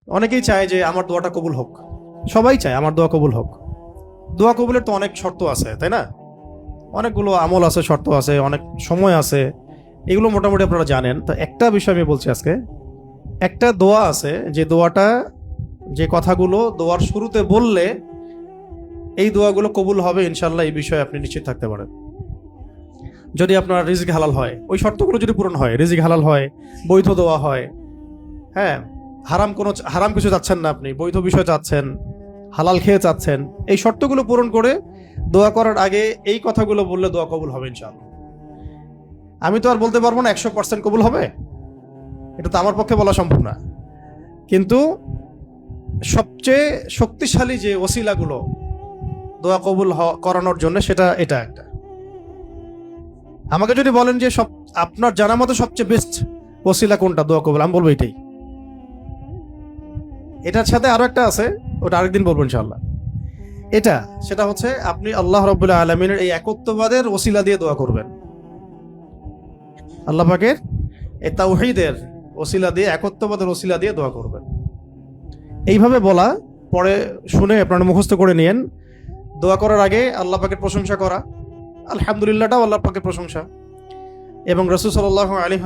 অনেকেই চায় যে আমার দোয়াটা কবুল হোক, সবাই চায় আমার দোয়া কবুল হোক। দোয়া কবুলের তো অনেক শর্ত আছে, তাই না? অনেকগুলো আমল আছে, শর্ত আছে, অনেক সময় আছে, এগুলো মোটামুটি আপনারা জানেন। তো একটা বিষয় আমি বলছি আজকে, একটা দোয়া আছে যে দোয়াটা, যে কথাগুলো দোয়ার শুরুতে বললে এই দোয়াগুলো কবুল হবে ইনশাল্লাহ, এই বিষয়ে আপনি নিশ্চিত থাকতে পারেন। যদি আপনার রিজিক হালাল হয়, ওই শর্তগুলো যদি পূরণ হয়, রিজিক হালাল হয়, বৈধ দোয়া হয়, হ্যাঁ, হারাম কিছু চাচ্ছেন না, আপনি বৈধ বিষয় চাচ্ছেন, হালাল খেয়ে চাচ্ছেন, এই শর্তগুলো পূরণ করে দোয়া করার আগে এই কথাগুলো বললে দোয়া কবুল হবে ইনশাআল্লাহ। আমি তো আর বলতে পারবো না 100% কবুল হবে, এটা তো আমার পক্ষে বলা সম্ভব না। কিন্তু সবচেয়ে শক্তিশালী যে ওসিলাগুলো দোয়া কবুল করানোর জন্য, সেটা এটা একটা। আমাকে যদি বলেন যে আপনার জানা মতো সবচেয়ে বেস্ট ওসিলা কোনটা দোয়া কবুল, আমি বলবো এটাই। এটার সাথে আরো একটা আছে, ওটা আরেকদিন বলবো ইনশাআল্লাহ। সেটা হচ্ছে আপনি আল্লাহ রাব্বুল আলামিনের এই একত্ববাদের ওসিলা দিয়ে দোয়া করবেন। আল্লাহ পাকের এই তাওহীদের ওসিলা দিয়ে, একত্ববাদের ওসিলা দিয়ে দোয়া করবেন। এইভাবে বলা, পরে শুনে আপনারা মুখস্থ করে নিয়েন। দোয়া করার আগে আল্লাহ পাকের প্রশংসা করা, আলহামদুলিল্লাহটাও আল্লাহ পাকের প্রশংসা, এবং রাসূল সাল্লাল্লাহু আলাইহি